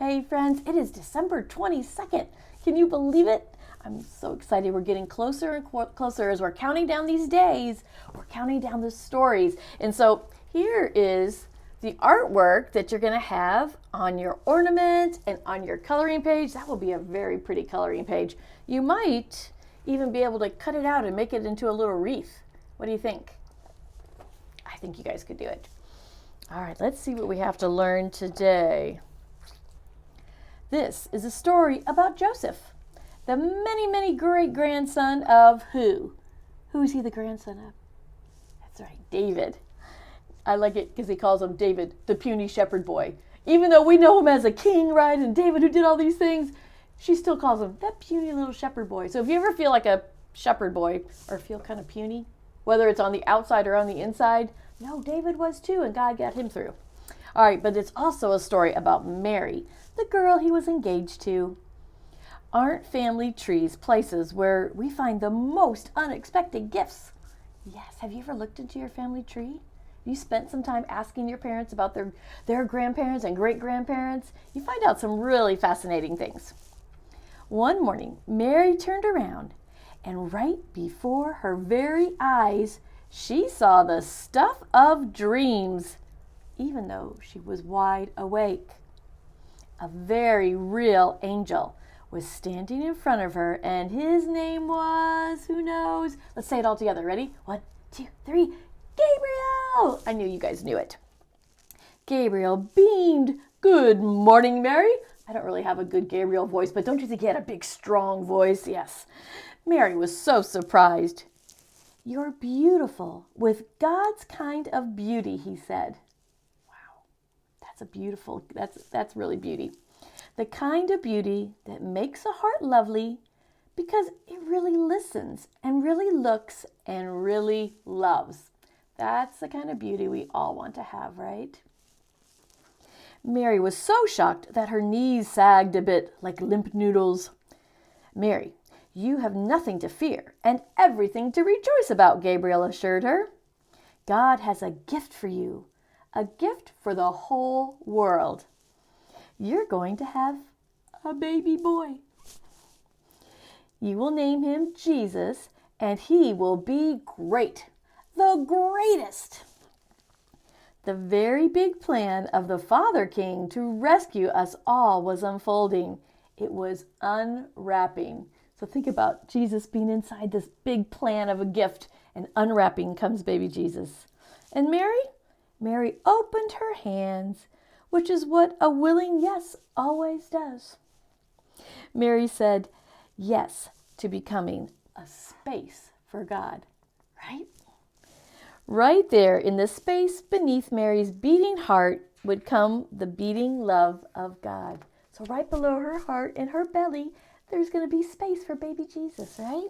Hey friends, it is December 22nd. Can you believe it? I'm so excited. We're getting closer and closer as we're counting down these days. We're counting down the stories. And so here is the artwork that you're going to have on your ornament and on your coloring page. That will be a very pretty coloring page. You might even be able to cut it out and make it into a little wreath. What do you think? I think you guys could do it. All right, let's see what we have to learn today. This is a story about Joseph, the many great-grandson of who? Who is he the grandson of? That's right, David. I like it because he calls him David, the puny shepherd boy. Even though we know him as a king, right, and David who did all these things, she still calls him that puny little shepherd boy. So if you ever feel like a shepherd boy or feel kind of puny, whether it's on the outside or on the inside, no, David was too, and God got him through. All right, but it's also a story about Mary, the girl he was engaged to. Aren't family trees places where we find the most unexpected gifts? Yes, have you ever looked into your family tree? You spent some time asking your parents about their grandparents and great-grandparents? You find out some really fascinating things. One morning, Mary turned around, and right before her very eyes, she saw the stuff of dreams, even though she was wide awake. A very real angel was standing in front of her, and his name was, who knows? Let's say it all together. Ready? 1, 2, 3. Gabriel! I knew you guys knew it. Gabriel beamed. Good morning, Mary. I don't really have a good Gabriel voice, but don't you think he had a big, strong voice? Yes. Mary was so surprised. You're beautiful with God's kind of beauty, he said. That's really beauty. The kind of beauty that makes a heart lovely because it really listens and really looks and really loves. That's the kind of beauty we all want to have, right? Mary was so shocked that her knees sagged a bit like limp noodles. Mary, you have nothing to fear and everything to rejoice about, Gabriel assured her. God has a gift for you. A gift for the whole world. You're going to have a baby boy. You will name him Jesus, and he will be great, the greatest. The very big plan of the Father King to rescue us all was unfolding. It was unwrapping. So think about Jesus being inside this big plan of a gift, and unwrapping comes baby Jesus. And Mary opened her hands, which is what a willing yes always does. Mary said yes to becoming a space for God, right? Right there in the space beneath Mary's beating heart would come the beating love of God. So right below her heart and her belly, there's going to be space for baby Jesus, right?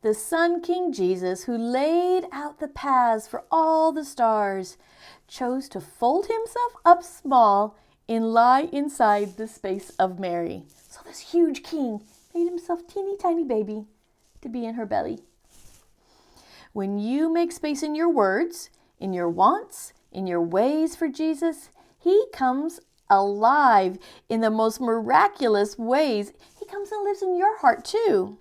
The Sun King Jesus, who laid out the paths for all the stars, chose to fold himself up small and lie inside the space of Mary. So this huge king made himself teeny tiny baby to be in her belly. When you make space in your words, in your wants, in your ways for Jesus, he comes alive in the most miraculous ways. He comes and lives in your heart too.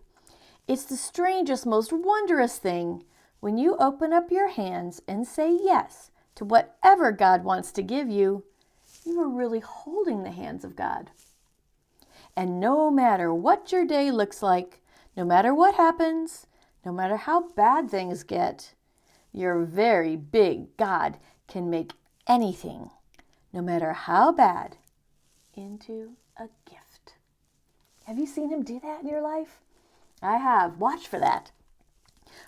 It's the strangest, most wondrous thing when you open up your hands and say yes to whatever God wants to give you. You are really holding the hands of God. And no matter what your day looks like, no matter what happens, no matter how bad things get, your very big God can make anything, no matter how bad, into a gift. Have you seen him do that in your life? I have. Watch for that.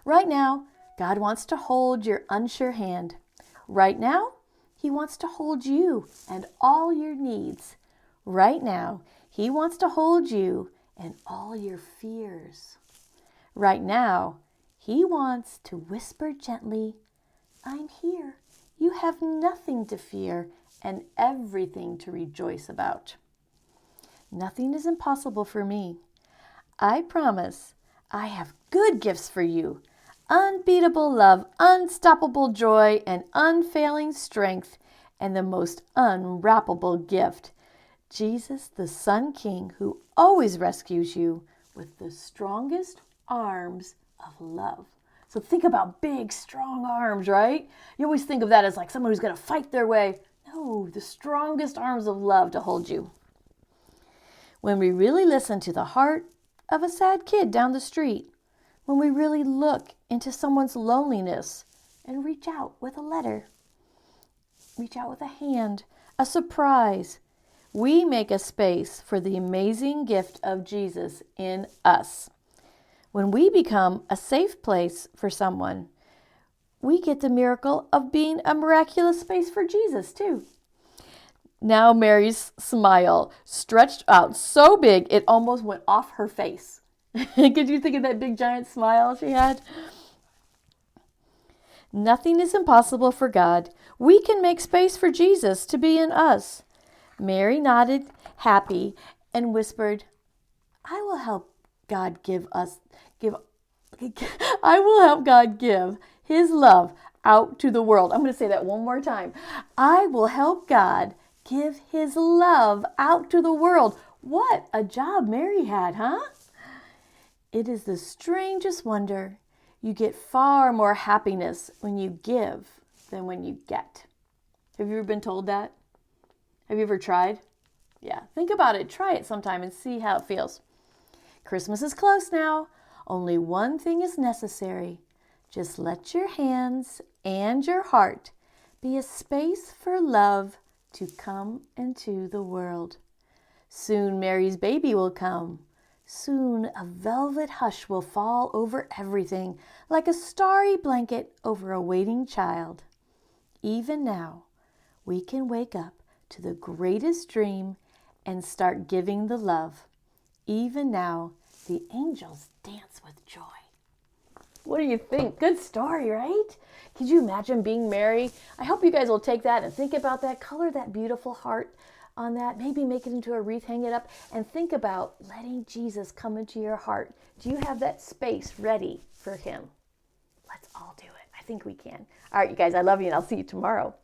Right now, God wants to hold your unsure hand. Right now, he wants to hold you and all your needs. Right now, he wants to hold you and all your fears. Right now, he wants to whisper gently, I'm here. You have nothing to fear and everything to rejoice about. Nothing is impossible for me. I promise I have good gifts for you. Unbeatable love, unstoppable joy, and unfailing strength, and the most unwrappable gift. Jesus, the Sun King, who always rescues you with the strongest arms of love. So think about big, strong arms, right? You always think of that as like someone who's going to fight their way. No, the strongest arms of love to hold you. When we really listen to the heart of a sad kid down the street, when we really look into someone's loneliness and reach out with a letter, reach out with a hand, a surprise, we make a space for the amazing gift of Jesus in us. When we become a safe place for someone, we get the miracle of being a miraculous space for Jesus too. Now Mary's smile stretched out so big it almost went off her face. Could you think of that big giant smile she had? Nothing is impossible for God. We can make space for Jesus to be in us. Mary nodded, happy, and whispered, I will help God I will help God give his love out to the world. I'm going to say that one more time. I will help God give his love out to the world. What a job Mary had, huh? It is the strangest wonder. You get far more happiness when you give than when you get. Have you ever been told that? Have you ever tried? Yeah, think about it. Try it sometime and see how it feels. Christmas is close now. Only one thing is necessary. Just let your hands and your heart be a space for love to come into the world. Soon Mary's baby will come. Soon a velvet hush will fall over everything, like a starry blanket over a waiting child. Even now, we can wake up to the greatest dream and start giving the love. Even now, the angels dance with joy. What do you think? Good story, right? Could you imagine being Mary? I hope you guys will take that and think about that. Color that beautiful heart on that. Maybe make it into a wreath, hang it up, and think about letting Jesus come into your heart. Do you have that space ready for him? Let's all do it. I think we can. All right, you guys, I love you, and I'll see you tomorrow.